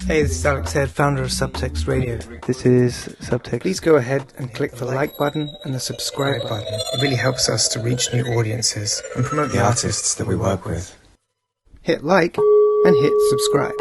Hey, this is Alex Head, founder of Subtext Radio. This is Subtext. Please go ahead and click the like button and the subscribe button. It really helps us to reach new audiences and promote the artists that we work with. Hit like and hit subscribe.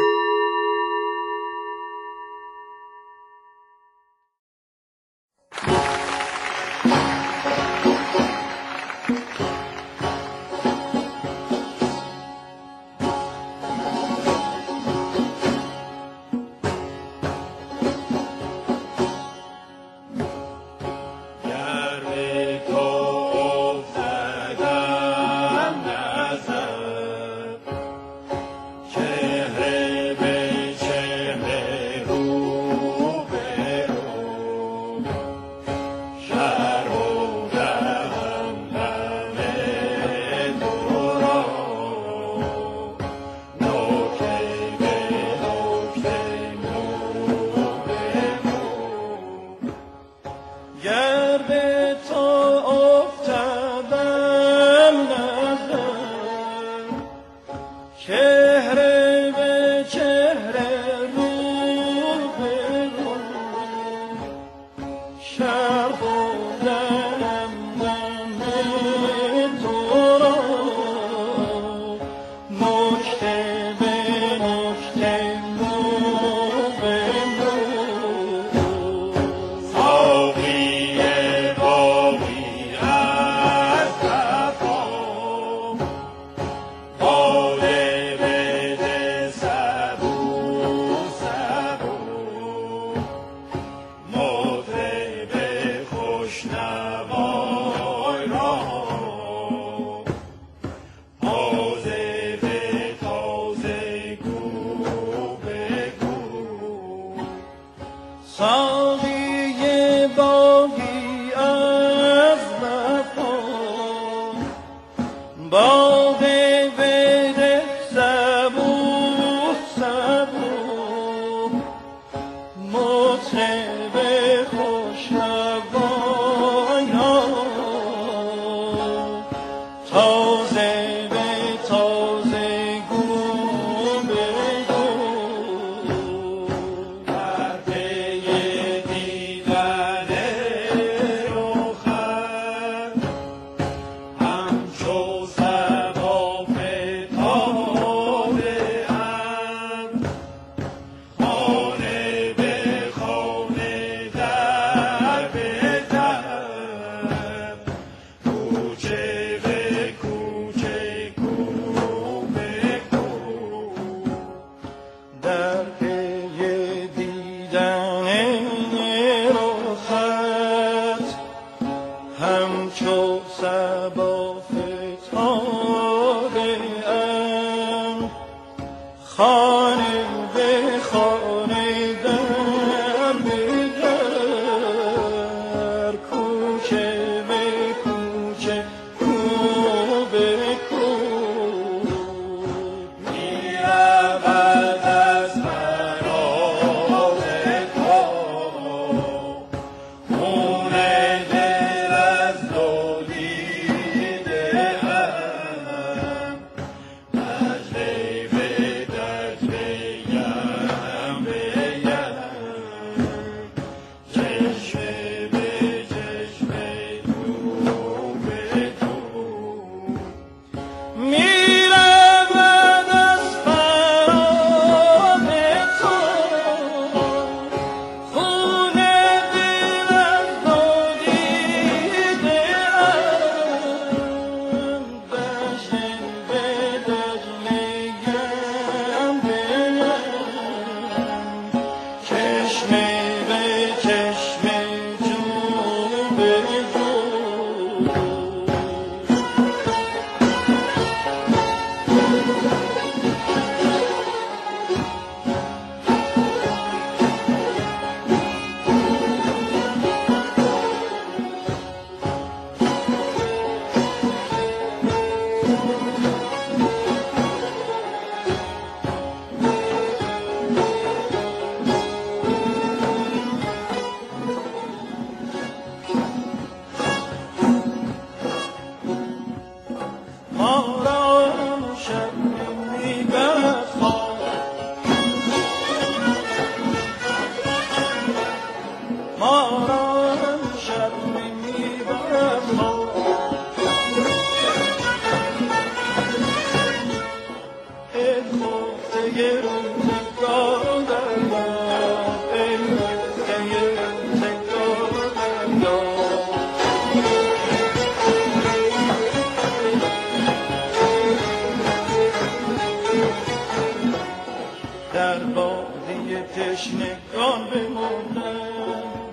در وادی تشنگان بمردم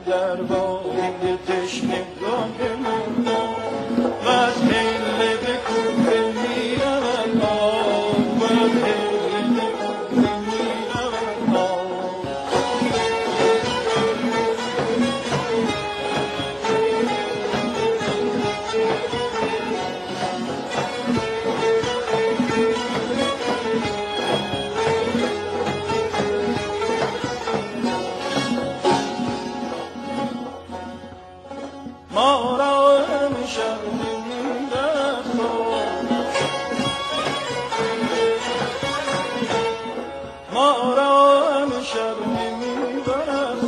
در وادی تشنگان بمردم و از هله به کوفه میرود آب و از هله به کوفه میرود آب ما را همیشه می‌برد ما را همیشه می‌برد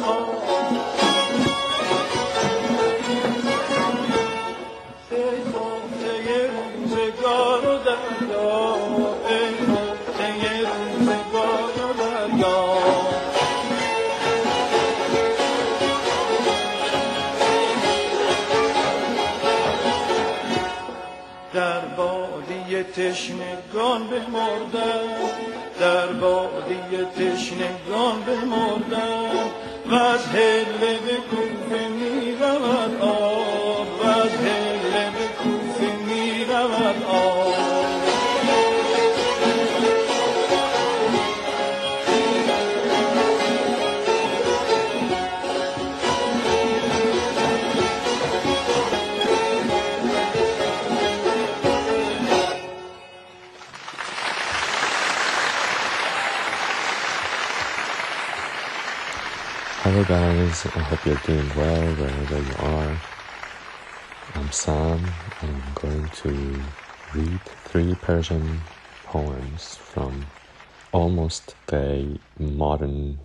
ای خفته روزگار و دریا ای خفته روزگار و دریا در وادی تشنگان بمردم در وادی تشنگان بمردم و از هله به کوفه میرود آب و از هله به کوفه میرود آب Hello guys, I hope you're doing well wherever you are. I'm Sam and I'm going to read 3 Persian poems from almost the modern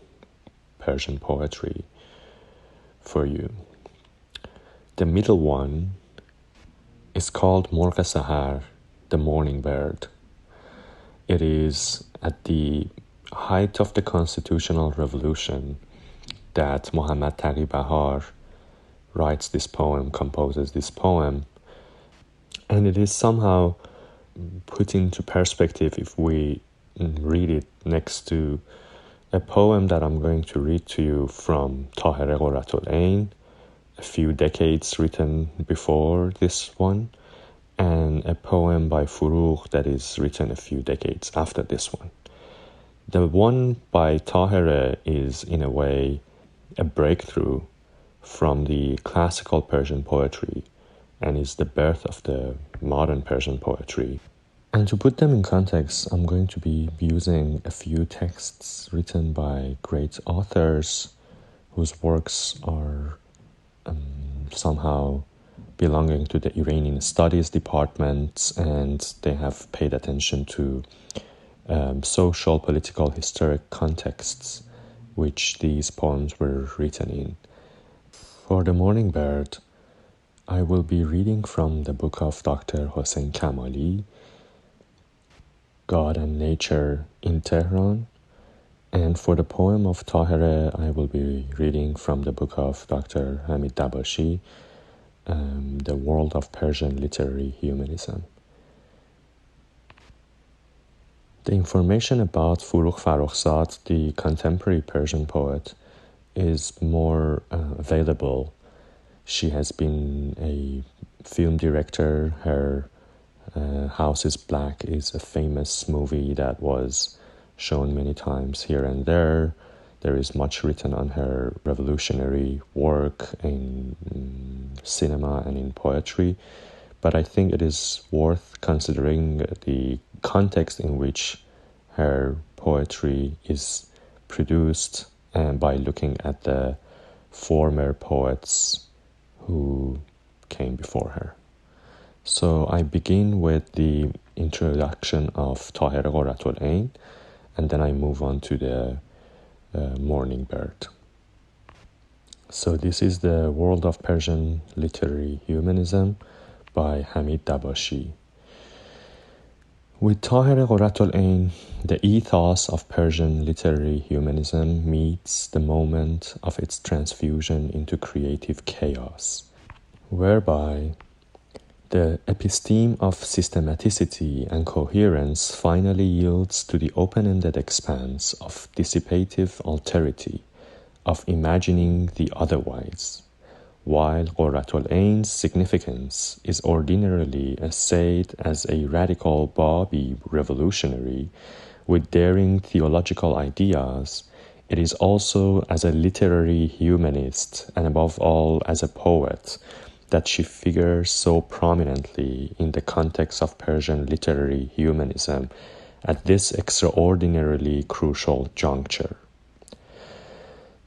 Persian poetry for you. The middle one is called Markus, the morning bird. It is at the height of the constitutional revolution that Muhammad Taqi Bahar writes this poem, composes this poem, and it is somehow put into perspective if we read it next to a poem that I'm going to read to you from Tahir Qurratul Ain, a few decades written before this one, and a poem by Furugh that is written a few decades after this one. The one by Tahir is in a way a breakthrough from the classical Persian poetry and is the birth of the modern Persian poetry. And to put them in context, I'm going to be using a few texts written by great authors whose works are somehow belonging to the Iranian studies department, and they have paid attention to social, political, historic contexts which these poems were written in. For the morning bird, I will be reading from the book of Dr. Hossein Kamali, God and Nature in Tehran, and for the poem of Tahir, I will be reading from the book of Dr. Hamid Dabashi, The World of Persian Literary Humanism. The information about Furugh Farrokhzad, the contemporary Persian poet, is more available. She has been a film director. Her House is Black is a famous movie that was shown many times here and there. There is much written on her revolutionary work in cinema and in poetry. But I think it is worth considering the context in which her poetry is produced and by looking at the former poets who came before her. So I begin with the introduction of Tahir Qurratul Ain, and then I move on to the morning bird. So this is The World of Persian Literary Humanism by Hamid Dabashi. With Tahir Qurratul Ain, the ethos of Persian literary humanism meets the moment of its transfusion into creative chaos, whereby The episteme of systematicity and coherence finally yields to the open-ended expanse of dissipative alterity, of imagining the otherwise, while Qurratul Ain's significance is ordinarily essayed as a radical Babi revolutionary with daring theological ideas. It is also as a literary humanist, and above all as a poet, that she figures so prominently in the context of Persian literary humanism at this extraordinarily crucial juncture.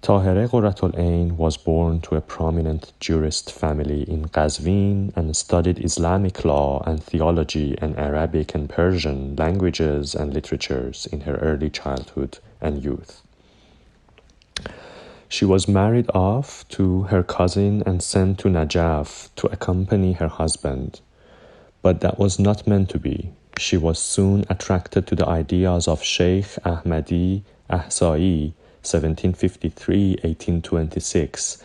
Tahireh Qurratul Ain was born to a prominent jurist family in Qazvin and studied Islamic law and theology and Arabic and Persian languages and literatures in her early childhood and youth. She was married off to her cousin and sent to Najaf to accompany her husband. But that was not meant to be. She was soon attracted to the ideas of Sheikh Ahmadi Ahsai, 1753-1826,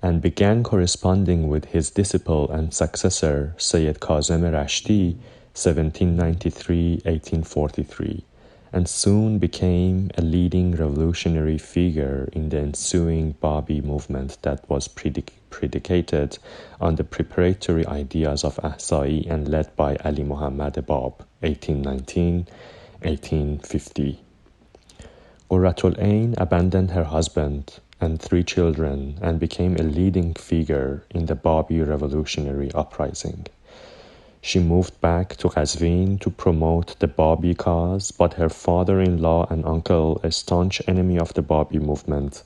and began corresponding with his disciple and successor, Sayyid Kazem Rashti, 1793-1843. And soon became a leading revolutionary figure in the ensuing Babi movement that was predicated on the preparatory ideas of Ahsai and led by Ali Muhammad Bab, 1819-1850. Qurratul Ain abandoned her husband and 3 children and became a leading figure in the Babi revolutionary uprising. She moved back to Qazvin to promote the Babi cause, but her father-in-law and uncle, a staunch enemy of the Babi movement,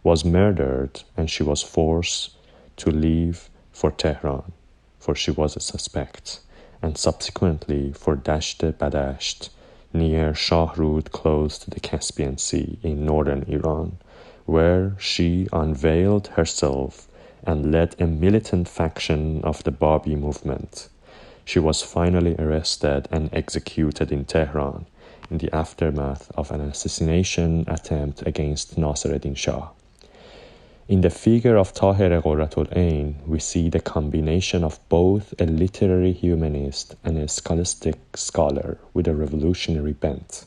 was murdered and she was forced to leave for Tehran, for she was a suspect, and subsequently for Dasht-e-Badasht, near Shahrud close to the Caspian Sea in northern Iran, where she unveiled herself and led a militant faction of the Babi movement. She was finally arrested and executed in Tehran in the aftermath of an assassination attempt against Nasir-ed-Din Shah. In the figure of Tahireh Qurratul Ain, we see the combination of both a literary humanist and a scholastic scholar with a revolutionary bent.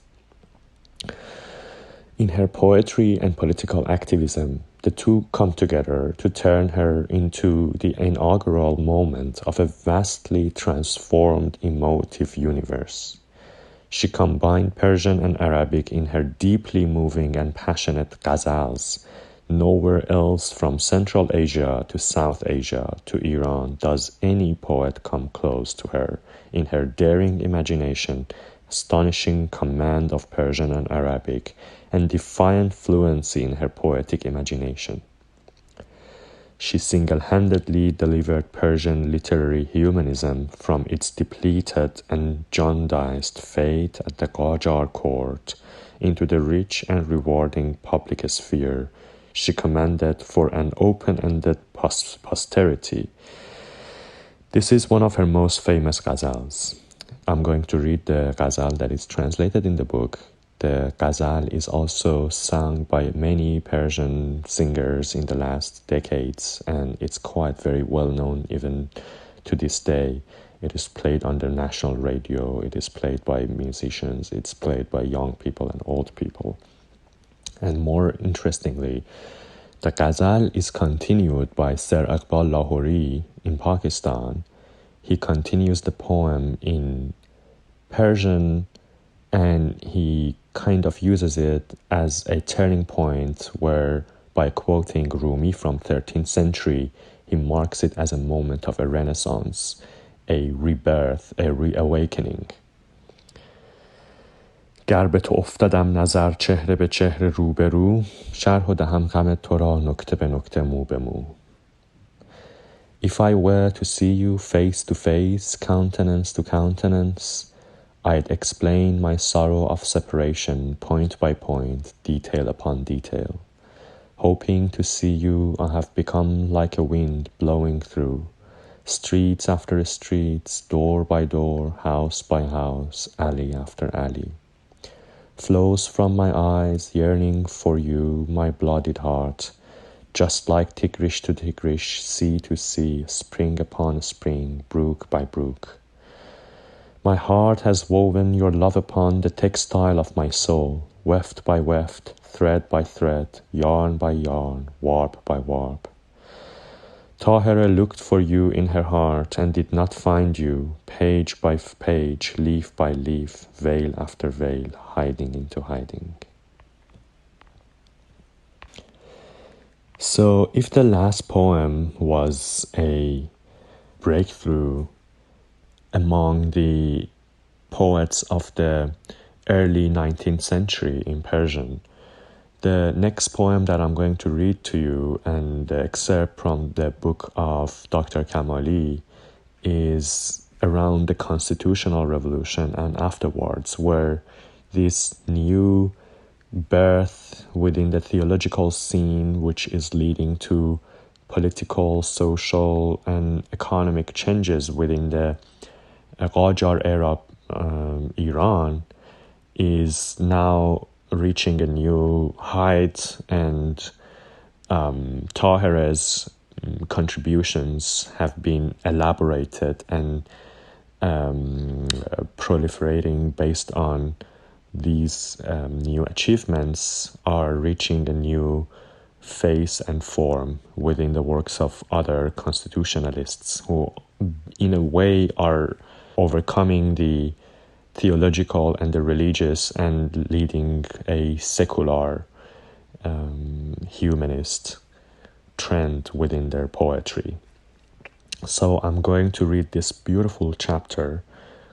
In her poetry and political activism, the two come together to turn her into the inaugural moment of a vastly transformed emotive universe. She combined Persian and Arabic in her deeply moving and passionate ghazals. Nowhere else from Central Asia to South Asia to Iran does any poet come close to her in her daring imagination, astonishing command of Persian and Arabic, and defiant fluency in her poetic imagination. She single-handedly delivered Persian literary humanism from its depleted and jaundiced fate at the Qajar court into the rich and rewarding public sphere she commanded for an open-ended posterity. This is one of her most famous ghazals. I'm going to read the ghazal that is translated in the book. The ghazal is also sung by many Persian singers in the last decades, and it's quite very well known even to this day. It is played on the national radio, it is played by musicians, it's played by young people and old people. And more interestingly, the ghazal is continued by Sir Iqbal Lahori in Pakistan. He continues the poem in Persian, and he kind of uses it as a turning point where, by quoting Rumi from 13th century, he marks it as a moment of a renaissance, a rebirth, a reawakening. گر به تو افتادم نظر چهره به چهره رو به رو شرح و دهم غم تو را نکته به نکته مو به مو. If I were to see you face to face, countenance to countenance, I'd explain my sorrow of separation point by point, detail upon detail. Hoping to see you, I have become like a wind blowing through streets after streets, door by door, house by house, alley after alley. Flows from my eyes, yearning for you, my blooded heart, just like Tigrish to Tigrish, sea to sea, spring upon spring, brook by brook. My heart has woven your love upon the textile of my soul, weft by weft, thread by thread, yarn by yarn, warp by warp. Tahira looked for you in her heart and did not find you, page by page, leaf by leaf, veil after veil, hiding into hiding. So if the last poem was a breakthrough among the poets of the early 19th century in Persian, the next poem that I'm going to read to you and the excerpt from the book of Dr. Kamali is around the constitutional revolution and afterwards, where this new birth within the theological scene, which is leading to political, social, and economic changes within the Qajar era Iran, is now reaching a new height, and Tahira's contributions have been elaborated and proliferating based on these new achievements, are reaching a new face and form within the works of other constitutionalists who in a way are overcoming the theological and the religious and leading a secular humanist trend within their poetry. So I'm going to read this beautiful chapter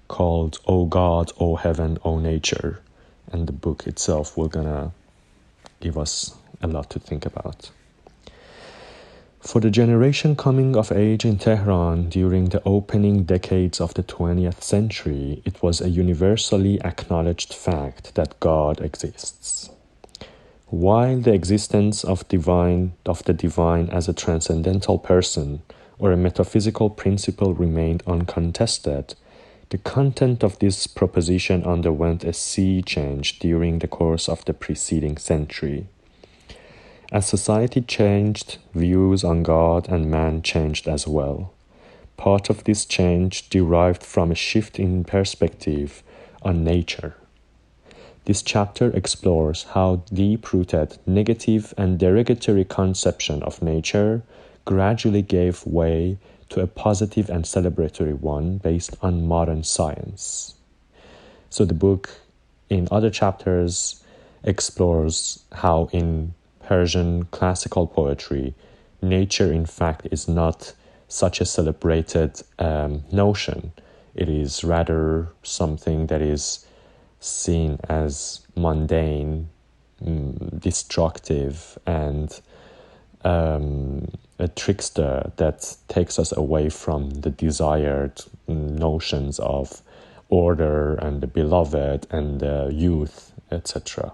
called O God, O Heaven, O Nature, and the book itself will gonna give us a lot to think about. For the generation coming of age in Tehran during the opening decades of the 20th century, it was a universally acknowledged fact that God exists. While the existence of the divine as a transcendental person or a metaphysical principle remained uncontested, the content of this proposition underwent a sea change during the course of the preceding century. As society changed, views on God and man changed as well. Part of this change derived from a shift in perspective on nature. This chapter explores how deep-rooted negative and derogatory conception of nature gradually gave way to a positive and celebratory one based on modern science. So the book, in other chapters, explores how in Persian classical poetry, nature in fact is not such a celebrated notion. It is rather something that is seen as mundane, destructive, and a trickster that takes us away from the desired notions of order and the beloved and the youth, etc.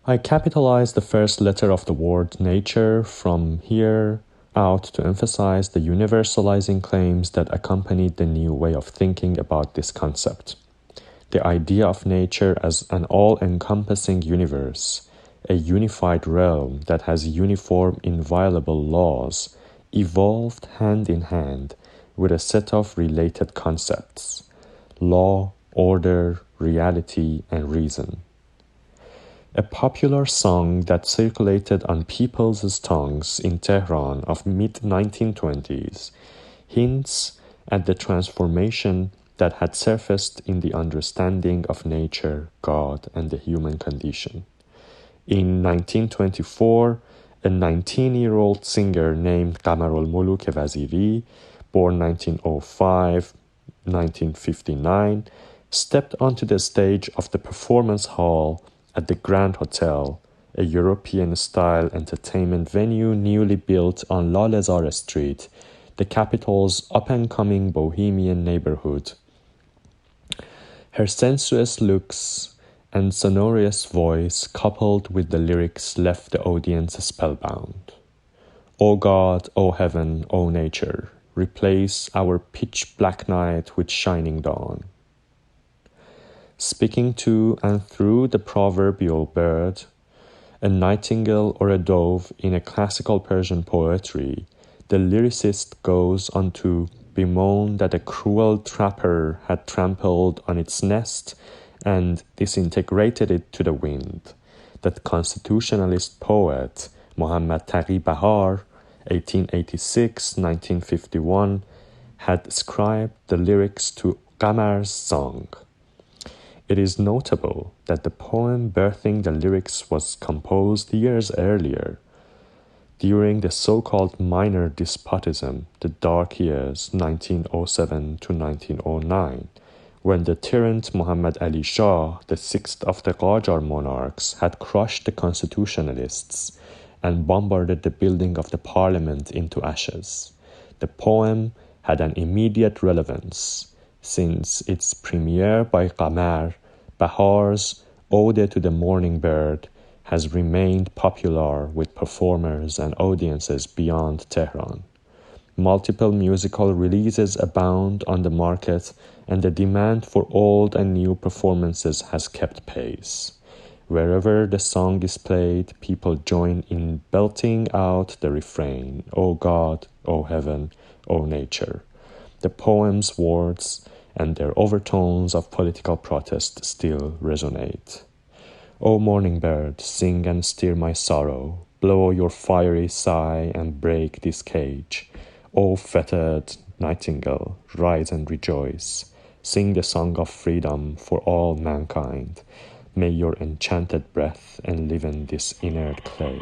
I capitalized the first letter of the word nature from here out to emphasize the universalizing claims that accompanied the new way of thinking about this concept. The idea of nature as an all-encompassing universe, a unified realm that has uniform, inviolable laws, evolved hand in hand with a set of related concepts: law, order, reality, and reason. A popular song that circulated on people's tongues in Tehran of mid-1920s hints at the transformation that had surfaced in the understanding of nature, God, and the human condition. In 1924, a 19-year-old singer named Qamarul Muluk Vaziri, born 1905-1959, stepped onto the stage of the performance hall at the Grand Hotel, a European-style entertainment venue newly built on Lalezar Street, the capital's up-and-coming bohemian neighborhood. Her sensuous looks and sonorous voice, coupled with the lyrics, left the audience spellbound. O God, O heaven, O nature, replace our pitch-black night with shining dawn. Speaking to and through the proverbial bird, A nightingale or a dove in a classical Persian poetry, the lyricist goes on to bemoan that a cruel trapper had trampled on its nest and disintegrated it to the wind. That constitutionalist poet, Muhammad Taqi Bahar, 1886-1951, had ascribed the lyrics to Qamar's song. It is notable that the poem birthing the lyrics was composed years earlier, during the so-called minor despotism, the dark years 1907 to 1909, when the tyrant Muhammad Ali Shah, the sixth of the Qajar monarchs, had crushed the constitutionalists and bombarded the building of the parliament into ashes. The poem had an immediate relevance, since its premiere by Qamar, Bahar's Ode to the Morning Bird, has remained popular with performers and audiences beyond Tehran. Multiple musical releases abound on the market, and the demand for old and new performances has kept pace. Wherever the song is played, people join in belting out the refrain, "O God, O heaven, O nature." The poem's words and their overtones of political protest still resonate. O morning bird, sing and stir my sorrow, blow your fiery sigh and break this cage. O fettered nightingale, rise and rejoice, sing the song of freedom for all mankind. May your enchanted breath enliven this inert clay.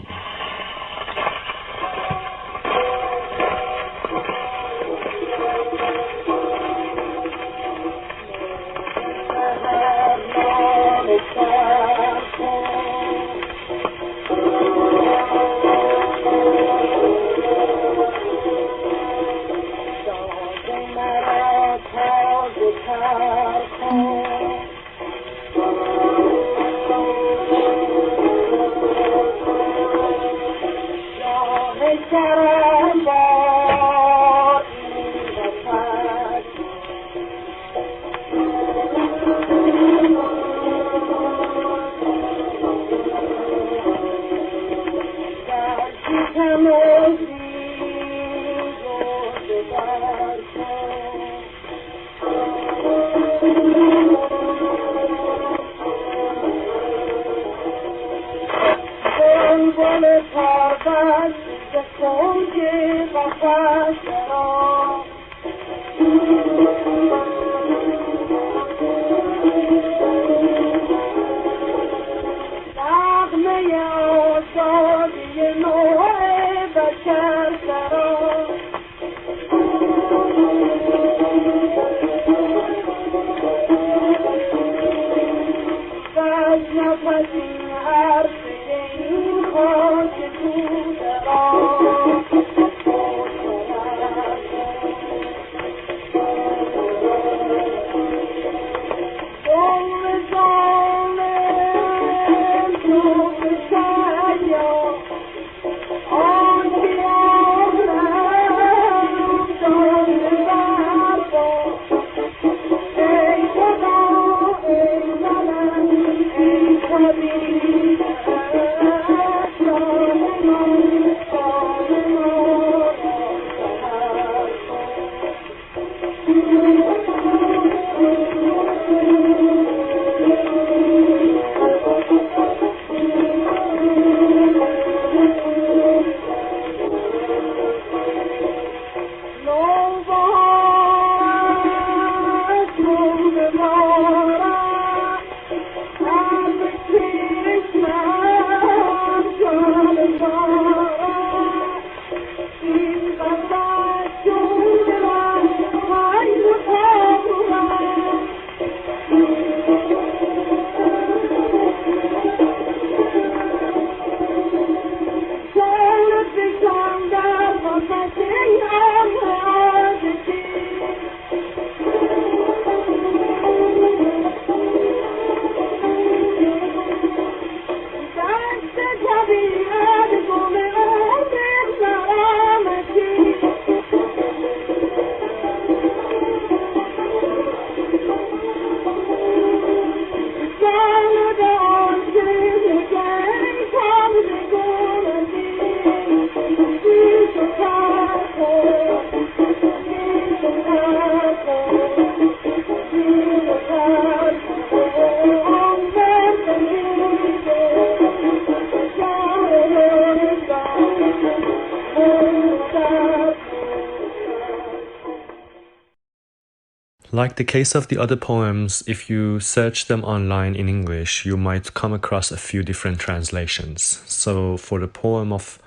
Like the case of the other poems, if you search them online in English, you might come across a few different translations. So for the poem of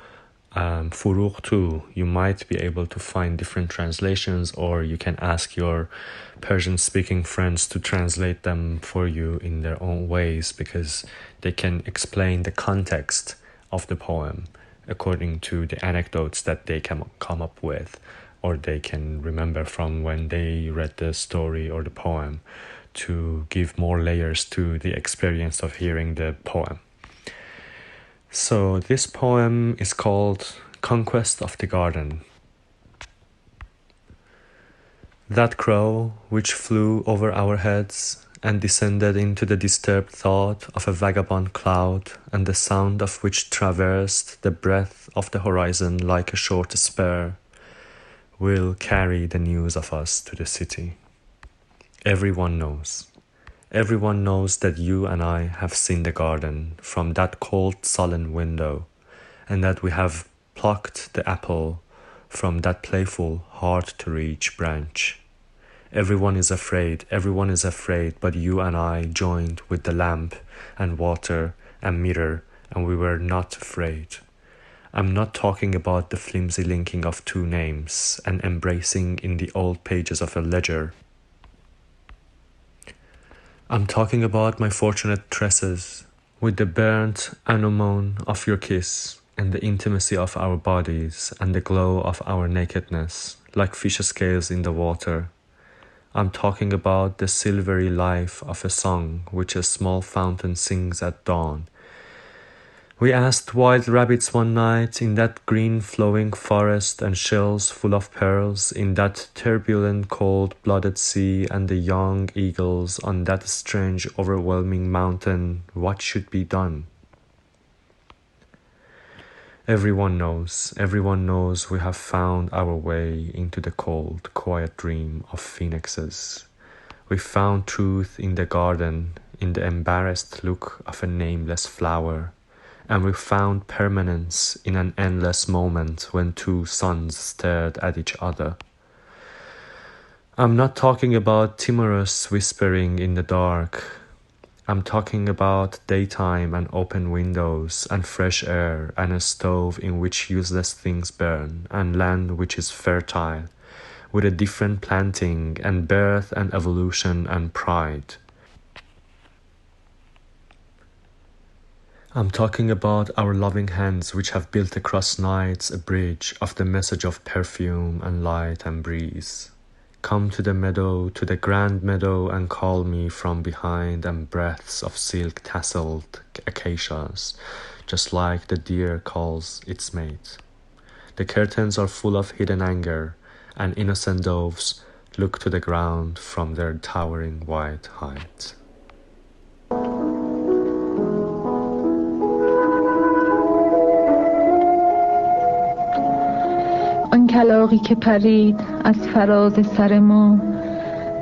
Furuq too, you might be able to find different translations, or you can ask your Persian-speaking friends to translate them for you in their own ways, because they can explain the context of the poem according to the anecdotes that they can come up with, or they can remember from when they read the story or the poem, to give more layers to the experience of hearing the poem. So this poem is called Conquest of the Garden. That crow which flew over our heads and descended into the disturbed thought of a vagabond cloud, and the sound of which traversed the breadth of the horizon like a short spur, will carry the news of us to the city. Everyone knows. Everyone knows that you and I have seen the garden from that cold, sullen window, and that we have plucked the apple from that playful, hard-to-reach branch. Everyone is afraid, but you and I joined with the lamp and water and mirror, and we were not afraid. I'm not talking about the flimsy linking of two names and embracing in the old pages of a ledger. I'm talking about my fortunate tresses, with the burnt anemone of your kiss, and the intimacy of our bodies, and the glow of our nakedness, like fish scales in the water. I'm talking about the silvery life of a song which a small fountain sings at dawn. We asked wild rabbits one night in that green flowing forest, and shells full of pearls in that turbulent cold-blooded sea, and the young eagles on that strange overwhelming mountain, what should be done. Everyone knows we have found our way into the cold, quiet dream of phoenixes. We found truth in the garden, in the embarrassed look of a nameless flower. And we found permanence in an endless moment when two suns stared at each other. I'm not talking about timorous whispering in the dark. I'm talking about daytime and open windows and fresh air and a stove in which useless things burn, and land which is fertile, with a different planting and birth and evolution and pride. I'm talking about our loving hands which have built across nights a bridge of the message of perfume and light and breeze. Come to the meadow, to the grand meadow, and call me from behind, and breaths of silk-tasseled acacias, just like the deer calls its mate. The curtains are full of hidden anger, and innocent doves look to the ground from their towering white height. آن کلاغی که پرید از فراز سر ما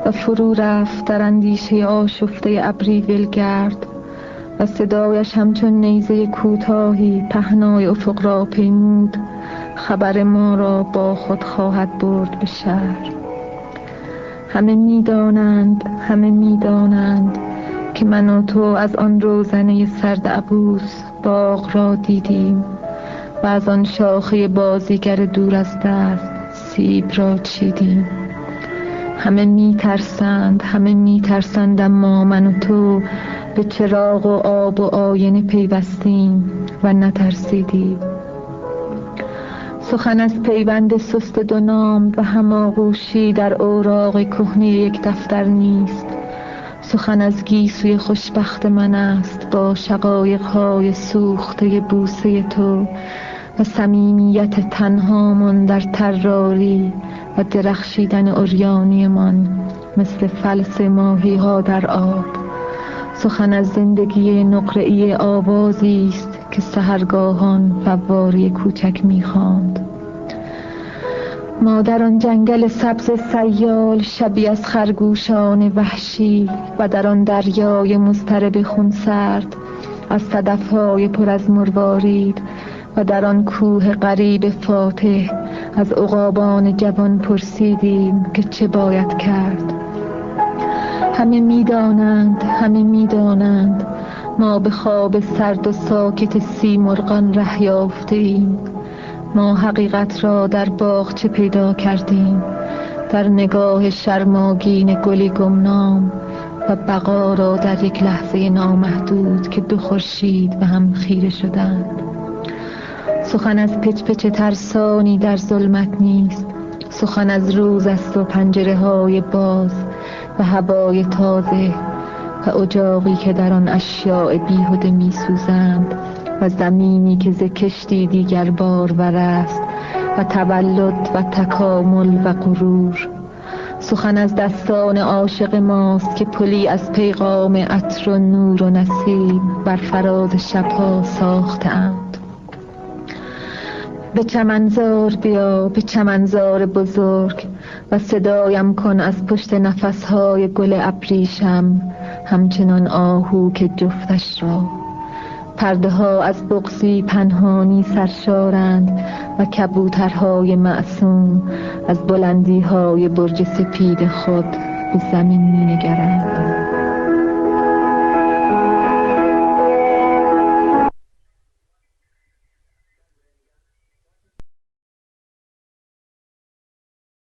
و فرو رفت در اندیشه آشفته ابری ولگرد، و صدایش همچون نیزه کوتاهی پهنای افق را پیمود، خبر ما را با خود خواهد برد به شهر. همه میدانند که من و تو از آن روزنه سرد عبوس باغ را دیدیم و از آن شاخه بازیگر دور از دست سیب را چیدیم. همه میترسند اما من و تو به چراغ و آب و آینه پیوستیم و نترسیدیم. سخن از پیوند سست دو نام و هماغوشی در اوراق کهنه یک دفتر نیست. سخن از گیسوی خوشبخت من است با شقایق‌های سوخته بوسه تو و صمیمیت تنهامان در طراری و درخشیدن عریانی من مثل فلس ماهی‌ها در آب. سخن از زندگی نقره‌ای آوازی است که سحرگاهان فواری کوچک می‌خواند. ما در آن جنگل سبز سیال شبیه از خرگوشان وحشی و در آن دریای مضطرب خونسرد از صدف‌های پر از مروارید و در آن کوه غریب فاتح از عقابان جوان پرسیدیم که چه باید کرد. همه میدانند ما به خواب سرد و ساکت سیمرغان ره یافته‌ایم. ما حقیقت را در باغچه پیدا کردیم، در نگاه شرماگین گلی گمنام، و بقا را در یک لحظه نامحدود که دو خورشید به هم خیره شدند. سخن از پچ پچ ترسانی در ظلمت نیست، سخن از روز است و پنجره های باز و هوای تازه و اجاقی که در آن اشیاء بیهوده می سوزند و زمینی که ز کشتی دیگر بارور است و تولد و تکامل و غرور. سخن از دستان عاشق ماست که پلی از پیغام عطر و نور و نسیم بر فراز شبها ساخته‌اند. به چمنزار بیا، به چمنزار بزرگ، و صدایم کن از پشت نفسهای گل ابریشم، همچنان آهو که جفتش را. پرده ها از بغضی پنهانی سرشارند و کبوترهای معصوم از بلندی های برج سپید خود به زمین می نگرند.